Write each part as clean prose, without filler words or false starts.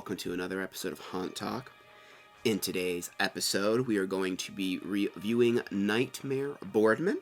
welcome to another episode of Haunt Talk. In today's episode, we are going to be reviewing Nightmare Boardman.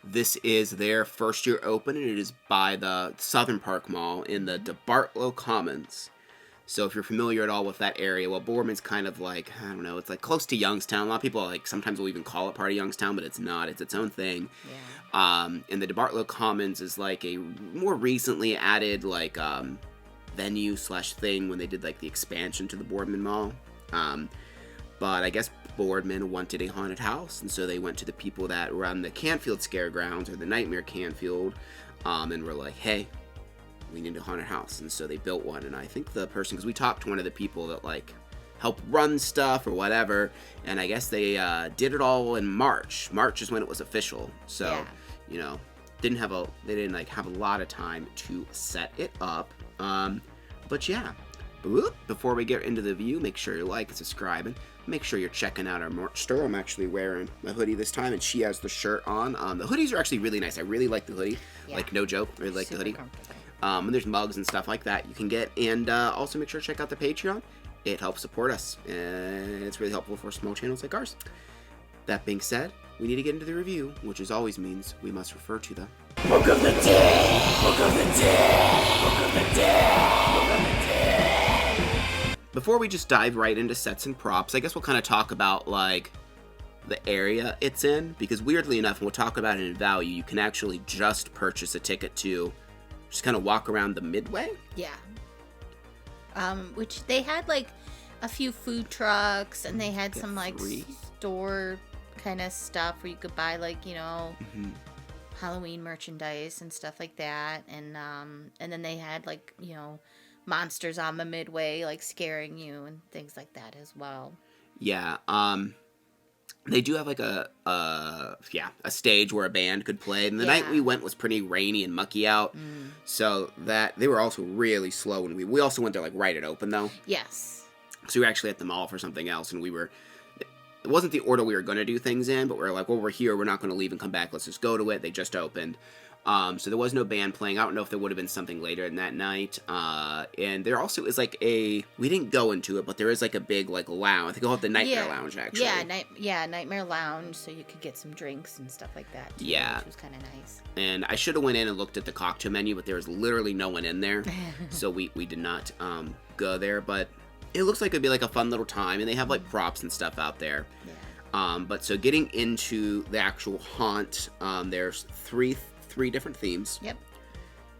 This is their first year open, and it is by the Southern Park Mall in the DeBartolo Commons. So if you're familiar at all with that area, well, Boardman's kind of like, I don't know, it's like close to Youngstown. A lot of people sometimes will even call it part of Youngstown, but it's not. It's its own thing. Yeah. And the DeBartolo Commons is like a more recently added venue / thing when they did the expansion to the Boardman Mall. But I guess Boardman wanted a haunted house, and so they went to the people that run the Canfield Scare Grounds or the Nightmare Canfield, and were like, hey, we need a haunted house. And so they built one, and I think the person, because we talked to one of the people that help run stuff or whatever, and I guess they did it all in March. March is when it was official. So, yeah. They didn't have a lot of time to set it up. But yeah, before we get into the view, make sure you like and subscribe, and make sure you're checking out our merch store. I'm actually wearing my hoodie this time, and she has the shirt on. The hoodies are actually really nice. I really like the hoodie. Yeah. No joke, I really like the hoodie. And there's mugs and stuff like that you can get. And also make sure to check out the Patreon. It helps support us, and it's really helpful for small channels like ours. That being said, we need to get into the review, which as always means we must refer to the Book of the Dead! Book of the Dead! Book of the Dead! Book of the Dead! Before we just dive right into sets and props, I guess we'll kind of talk about, the area it's in, because weirdly enough, and we'll talk about it in value, you can actually just purchase a ticket to just kind of walk around the midway. Yeah. Which they had, a few food trucks, and they had some, store kind of stuff where you could buy, Halloween merchandise and stuff like that, and then they had monsters on the midway scaring you and things like that as well. Yeah. They do have a stage where a band could play, and the night we went was pretty rainy and mucky out, so that they were also really slow when we also went there right at open though. Yes. So we were actually at the mall for something else, and it wasn't the order we were going to do things in, but we were like, well, we're here, we're not going to leave and come back, let's just go to it. They just opened. So there was no band playing. I don't know if there would have been something later in that night. And there also is we didn't go into it, but there is a big lounge. I think they'll have the Nightmare Lounge actually. Yeah, Nightmare Lounge, so you could get some drinks and stuff like that too, which was kind of nice. And I should have went in and looked at the cocktail menu, but there was literally no one in there. So we did not go there, but it looks like it'd be a fun little time, and they have props and stuff out there. Yeah. But so getting into the actual haunt, there's three different themes. Yep.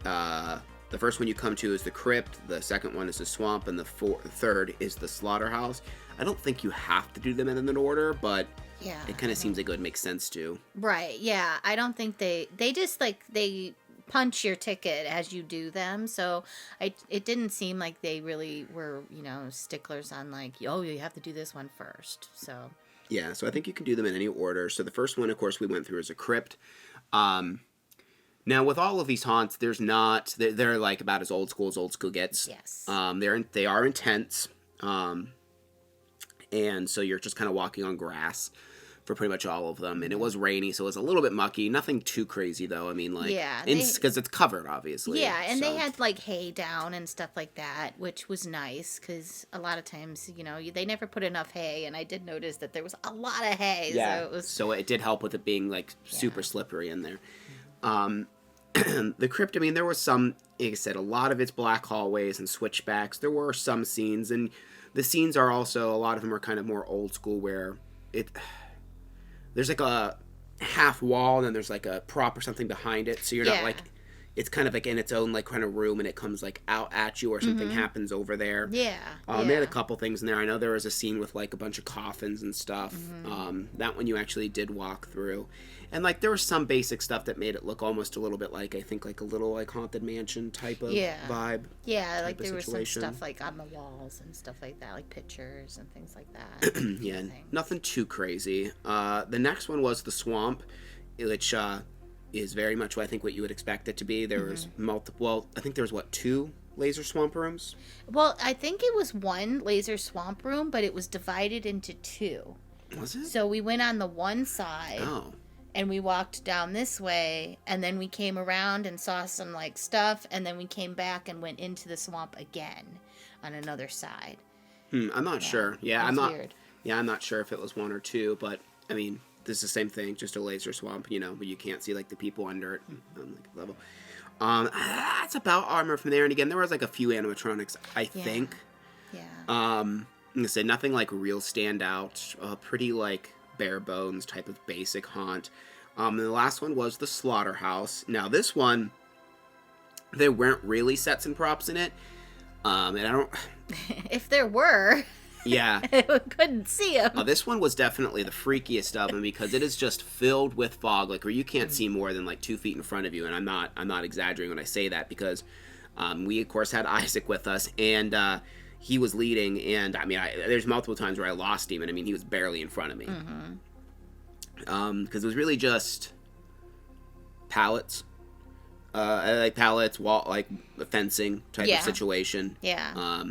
The first one you come to is the crypt, the second one is the swamp, and the third is the slaughterhouse. I don't think you have to do them in an order, but it kind of seems like it would make sense to. Right, yeah. I don't think they just they punch your ticket as you do them, so it didn't seem like they really were, sticklers on you have to do this one first, so. Yeah, so I think you can do them in any order. So the first one, of course, we went through is a crypt. Now, with all of these haunts, they're about as old school gets. Yes. They are intense, and so you're just kind of walking on grass for pretty much all of them. And it was rainy, so it was a little bit mucky. Nothing too crazy, though. I mean, because it's covered, obviously. Yeah, and they had, hay down and stuff like that, which was nice, because a lot of times, they never put enough hay, and I did notice that there was a lot of hay. Yeah, so it did help with it being, super slippery in there. The crypt, I mean, there was some, like I said, a lot of it's black hallways and switchbacks. There were some scenes, and the scenes are also, a lot of them are kind of more old school, where there's a half wall, and then there's a prop or something behind it, so you're not it's kind of in its own kind of room, and it comes out at you, or something happens over there. Yeah. They had a couple things in there. I know there was a scene with a bunch of coffins and stuff. That one you actually did walk through. And there was some basic stuff that made it look almost a little bit I think a little haunted mansion type of vibe. Yeah, there was some stuff on the walls and stuff like that, pictures and things like that. Yeah, nothing too crazy. The next one was the swamp, which is very much I think what you would expect it to be. There was multiple, I think there was 2 laser swamp rooms? Well, I think it was 1 laser swamp room, but it was divided into 2. Was it? So we went on the one side. Oh. And we walked down this way, and then we came around and saw some stuff, and then we came back and went into the swamp again. on another side. I'm not sure. Yeah, I'm not. Weird. Yeah, I'm not sure if it was one or two, but I mean, this is the same thing, just a laser swamp, you know, but you can't see like the people under it on like level. That's about armor from there. And again, there was like a few animatronics, I think. Yeah. I'm gonna say nothing like real standout. Pretty like bare bones type of basic haunt. And the last one was the slaughterhouse. Now this one, there weren't really sets and props in it. And I don't. If there were. Yeah. I couldn't see them. This one was definitely the freakiest of them because it is just filled with fog, like where you can't see more than like 2 feet in front of you. And I'm not exaggerating when I say that because we of course had Isaac with us and he was leading. And I mean, there's multiple times where I lost him, and I mean he was barely in front of me. Because it was really just pallets. Like pallets, wall, like fencing type of situation. Yeah.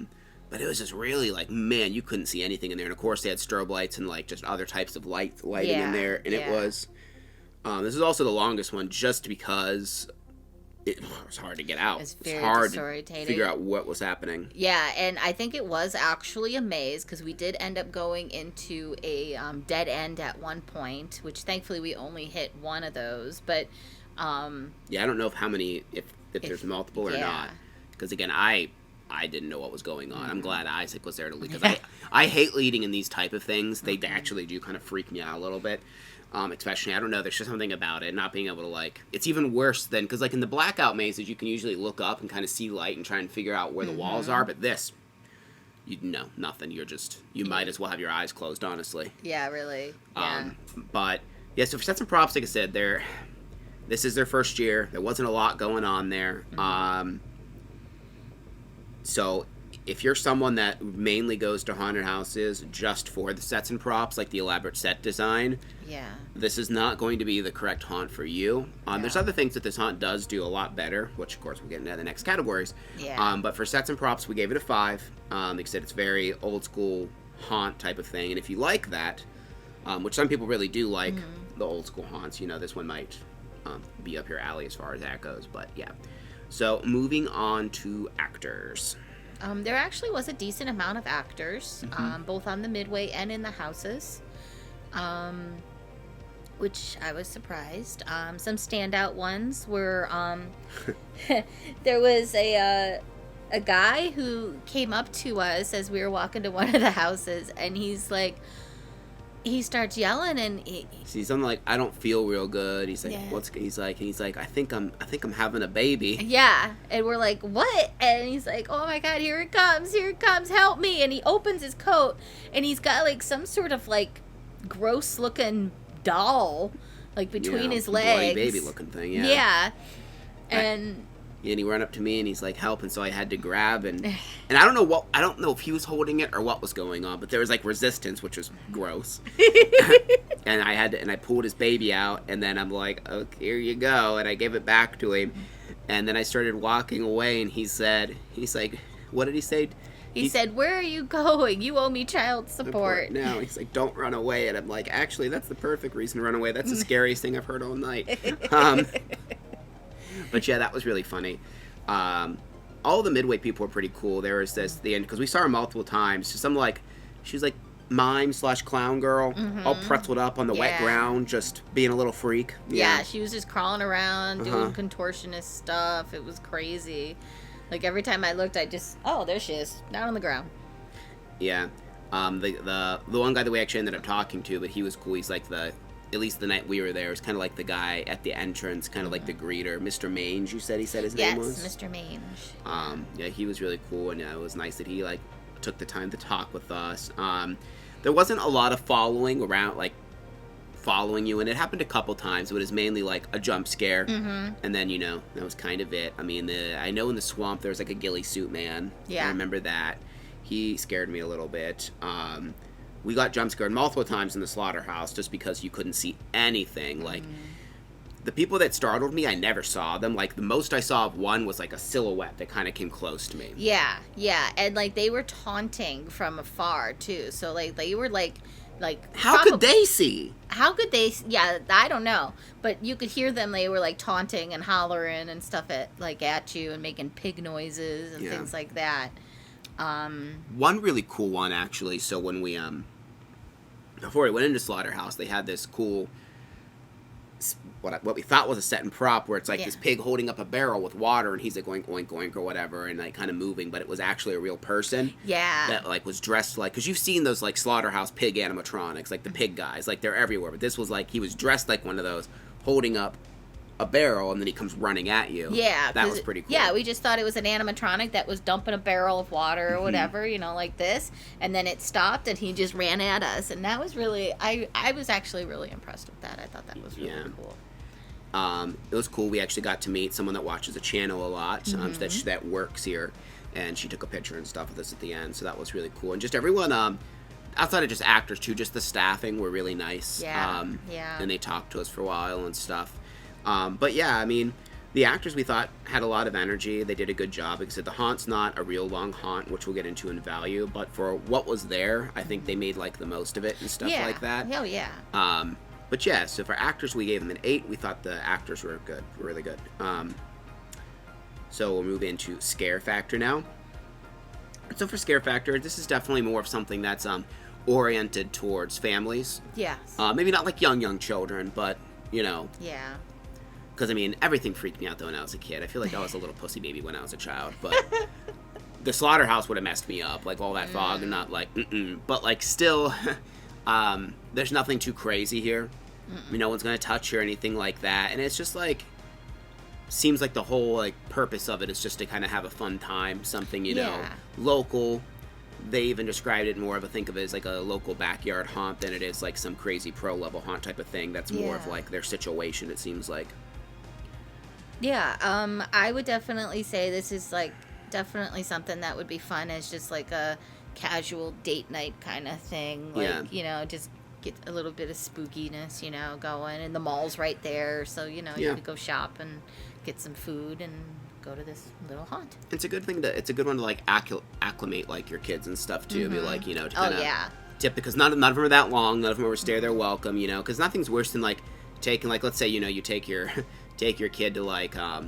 But it was just really like, man, you couldn't see anything in there. And of course they had strobe lights and like just other types of lighting in there. And it was, this is also the longest one just because it was hard to get out. It's very hard disorientating. To figure out what was happening. Yeah, and I think it was actually a maze because we did end up going into a dead end at one point, which thankfully we only hit one of those. But yeah, I don't know if there's multiple or not. Because again, I didn't know what was going on. I'm glad Isaac was there to lead because I hate leading in these type of things. They actually do kind of freak me out a little bit. Especially, I don't know, there's just something about it, not being able to, like, it's even worse than, because, like, in the blackout mazes, you can usually look up and kind of see light and try and figure out where the walls are, but this, you know, nothing. You might as well have your eyes closed, honestly. Yeah, really. Yeah. But, yeah, so for sets and props, like I said, this is their first year. There wasn't a lot going on there. So if you're someone that mainly goes to haunted houses just for the sets and props, like the elaborate set design, this is not going to be the correct haunt for you. There's other things that this haunt does do a lot better, which of course we'll get into the next categories. But for sets and props, we gave it a 5. Like I said, it's very old school haunt type of thing, and if you like that, which some people really do like the old school haunts, you know, this one might be up your alley as far as that goes. But yeah. So moving on to actors. There actually was a decent amount of actors, both on the midway and in the houses, which I was surprised. Some standout ones were there was a guy who came up to us as we were walking to one of the houses, and he's like, he starts yelling, and he's something like, I don't feel real good. He's like, he's like, I think I'm having a baby. Yeah. And we're like, what? And he's like, oh my God, here it comes, help me. And he opens his coat, and he's got like some sort of like gross looking doll like between his legs. Bloody baby looking thing, yeah. And he ran up to me and he's like, help, and so I had to grab and I don't know if he was holding it or what was going on, but there was like resistance, which was gross. and I pulled his baby out, and then I'm like, okay, here you go, and I gave it back to him, and then I started walking away, and he's like, what did he say? He said, where are you going? You owe me child support. Now he's like, don't run away, and I'm like, actually, that's the perfect reason to run away. That's the scariest thing I've heard all night. But yeah, that was really funny. All the midway people were pretty cool. There was the end, because we saw her multiple times. So she's like mime/clown girl, all pretzeled up on the wet ground, just being a little freak. Yeah, she was just crawling around, doing contortionist stuff. It was crazy. Like every time I looked, I just, there she is, down on the ground. Yeah. The one guy that we actually ended up talking to, but he was cool. He's like at least the night we were there, was kind of like the guy at the entrance, kind of like the greeter, Mr. Mange. You said his name was? Yes, Mr. Mange. Yeah, he was really cool, and it was nice that he like took the time to talk with us. There wasn't a lot of following you, and it happened a couple times, but it was mainly like a jump scare, and then that was kind of it. I mean, I know in the swamp there was like a ghillie suit man. I remember that. He scared me a little bit. We got jump scared multiple times in the slaughterhouse just because you couldn't see anything. Like, the people that startled me, I never saw them. Like, the most I saw of one was like a silhouette that kind of came close to me. Yeah, and like they were taunting from afar too. So like they were like how could they see? How could they? Yeah, I don't know. But you could hear them. They were like taunting and hollering and stuff at you and making pig noises and things like that. One really cool one, actually. So when we before we went into Slaughterhouse, they had this cool what we thought was a set and prop where it's like this pig holding up a barrel with water and he's like going oink oink or whatever and like kind of moving, but it was actually a real person. Yeah. That like was dressed like, because you've seen those like Slaughterhouse pig animatronics, like the pig guys, like they're everywhere, but this was like he was dressed like one of those, holding up a barrel and then he comes running at you. Yeah, that was pretty cool. Yeah, we just thought it was an animatronic that was dumping a barrel of water or whatever, you know, like this, and then it stopped and he just ran at us, and that was really I was actually really impressed with that. I thought that was really cool. It was cool. We actually got to meet someone that watches the channel a lot, that works here, and she took a picture and stuff with us at the end, so that was really cool. And just everyone, outside of just actors too, just the staffing were really nice. And they talked to us for a while and stuff. But yeah, I mean, the actors we thought had a lot of energy. They did a good job. Like I said, the haunt's not a real long haunt, which we'll get into in value, but for what was there, I think they made like the most of it and stuff like that. Hell yeah. But yeah, so for actors, we gave them an 8. We thought the actors were good, really good. So we'll move into scare factor now. So for scare factor, this is definitely more of something that's oriented towards families. Yes. Maybe not like young children, but you know. Yeah. Because I mean, everything freaked me out though when I was a kid. I feel like I was a little pussy baby when I was a child, but the slaughterhouse would have messed me up, like all that fog and not like, but like still. There's nothing too crazy here. No one's gonna touch you or anything like that, and it's just like seems like the whole like purpose of it is just to kind of have a fun time, something you know local. They even described it more of think of it as like a local backyard haunt than it is like some crazy pro level haunt type of thing. That's more of like their situation. It seems like. Yeah, I would definitely say this is like definitely something that would be fun as just like a casual date night kind of thing, like you know, just get a little bit of spookiness, you know, going, and the mall's right there, so you know you could go shop and get some food and go to this little haunt. It's a good one to like acclimate like your kids and stuff too. Be like, you know, to kinda tip, because none of them are that long, none of them are stay there welcome, you know, because nothing's worse than like taking, like, let's say, you know, you take your kid to like I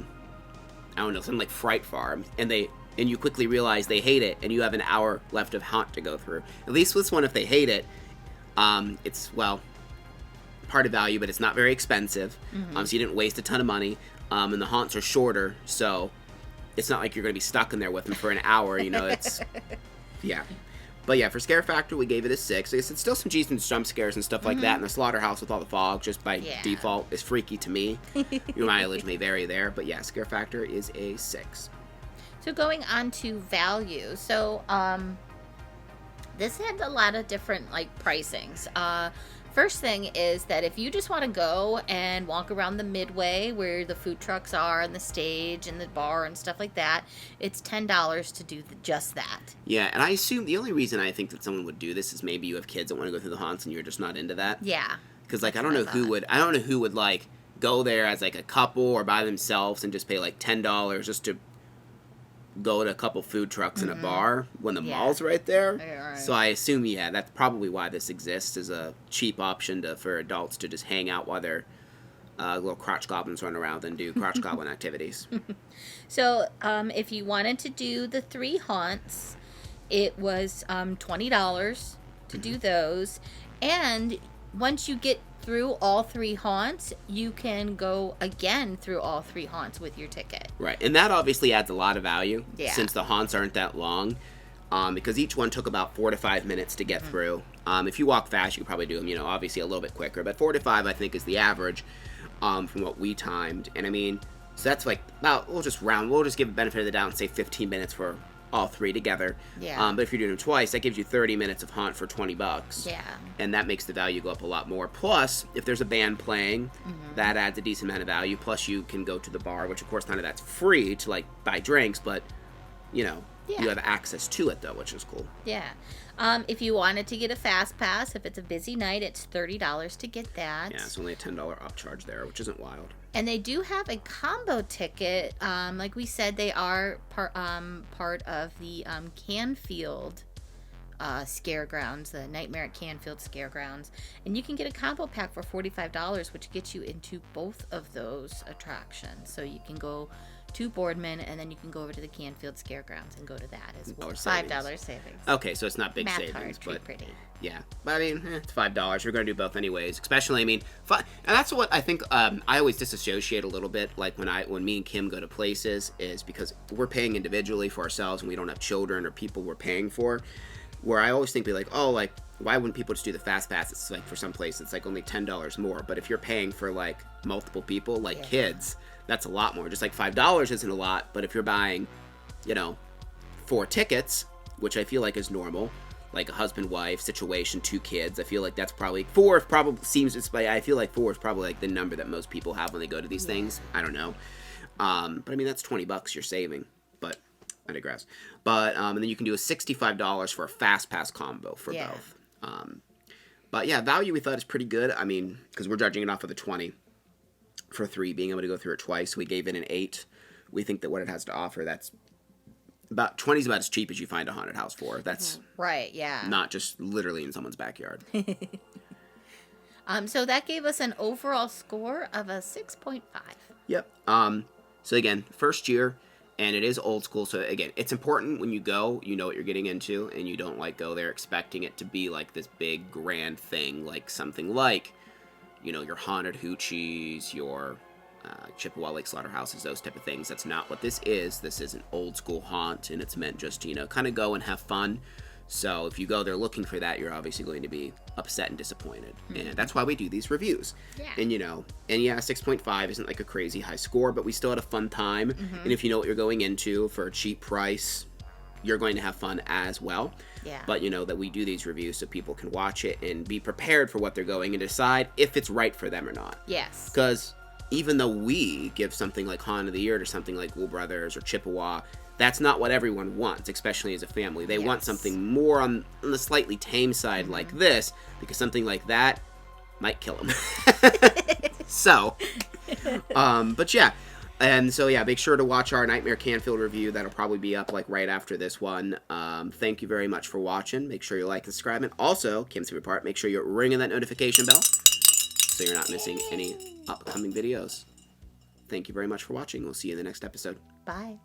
don't know, something like Fright Farm, and you quickly realize they hate it, and you have an hour left of haunt to go through. At least with this one, if they hate it, it's, well, part of value, but it's not very expensive. So you didn't waste a ton of money, and the haunts are shorter, so it's not like you're going to be stuck in there with them for an hour, you know, it's, But yeah, for scare factor, we gave it a 6. I guess it's still some decent jump scares and stuff like that, and the slaughterhouse with all the fog, just by default, is freaky to me. Your mileage may vary there, but yeah, scare factor is a 6. So going on to value, so this had a lot of different like pricings. First thing is that if you just want to go and walk around the midway where the food trucks are and the stage and the bar and stuff like that, it's $10 to do just that. Yeah, and I assume the only reason I think that someone would do this is maybe you have kids that want to go through the haunts and you're just not into that. Yeah. Because like I don't know who would like go there as like a couple or by themselves and just pay like $10 just to go to a couple food trucks in a bar when the mall's right there. Right. So I assume, that's probably why this exists, as a cheap option for adults to just hang out while their little crotch goblins run around and do crotch goblin activities. So if you wanted to do the 3 haunts, it was $20 to do those. And once you get through all 3 haunts, you can go again through all 3 haunts with your ticket. Right, and that obviously adds a lot of value, since the haunts aren't that long, because each one took about 4 to 5 minutes to get through. If you walk fast, you could probably do them, obviously a little bit quicker, but 4 to 5, I think, is the average from what we timed. And I mean, so that's like, we'll just give a benefit of the doubt and say 15 minutes for all 3 together. Yeah. But if you're doing them twice, that gives you 30 minutes of haunt for $20. Yeah. And that makes the value go up a lot more. Plus, if there's a band playing, that adds a decent amount of value. Plus, you can go to the bar, which of course none of that's free to like buy drinks, but you have access to it though, which is cool. Yeah. If you wanted to get a fast pass, if it's a busy night, it's $30 to get that. Yeah, it's only a $10 upcharge there, which isn't wild. And they do have a combo ticket. Like we said, they are part of the Canfield Scaregrounds, the Nightmare at Canfield Scaregrounds. And you can get a combo pack for $45, which gets you into both of those attractions. So you can go to Boardman, and then you can go over to the Canfield Scaregrounds and go to that as well. $5 savings. Okay, so it's not big Math savings, hard, but pretty. Yeah, but I mean, it's $5. We're going to do both anyways. Especially, I mean, and that's what I think. I always disassociate a little bit, like when me and Kim go to places, is because we're paying individually for ourselves, and we don't have children or people we're paying for. Where I always think, be like, oh, like, why wouldn't people just do the fast pass? It's like for some place, it's like only $10 more. But if you're paying for like multiple people, like kids, that's a lot more. Just like $5 isn't a lot, but if you're buying, 4 tickets, which I feel like is normal. Like a husband-wife situation, 2 kids. I feel like that's probably 4. Probably seems. I feel like 4 is probably like the number that most people have when they go to these things. I don't know, but I mean that's $20 you're saving. But I digress. But and then you can do a $65 for a fast pass combo for both. But yeah, value we thought is pretty good. I mean, because we're judging it off of the 20 for 3, being able to go through it twice. We gave it an 8. We think that what it has to offer, that's about 20 is about as cheap as you find a haunted house for. That's right, yeah. Not just literally in someone's backyard. So that gave us an overall score of a 6.5. Yep. So again, first year, and it is old school. So again, it's important when you go, you know what you're getting into, and you don't like go there expecting it to be like this big grand thing, like something like, your haunted hoochies, your Chippewa Lake slaughterhouses, those type of things. That's not what this is. This is an old school haunt, and it's meant just to, kind of go and have fun. So if you go there looking for that, you're obviously going to be upset and disappointed. And that's why we do these reviews. Yeah. And, 6.5 isn't like a crazy high score, but we still had a fun time. And if you know what you're going into for a cheap price, you're going to have fun as well. Yeah. But that we do these reviews so people can watch it and be prepared for what they're going and decide if it's right for them or not. Yes. Because even though we give something like Haunt of the Year to something like Wool Brothers or Chippewa, that's not what everyone wants, especially as a family. They want something more on the slightly tame side like this, because something like that might kill them. So, but yeah. And so, yeah, make sure to watch our Nightmare Canfield review. That'll probably be up, like, right after this one. Thank you very much for watching. Make sure you like and subscribe. And also, Kim's favorite part, make sure you're ringing that notification bell so you're not missing any upcoming videos. Thank you very much for watching. We'll see you in the next episode. Bye.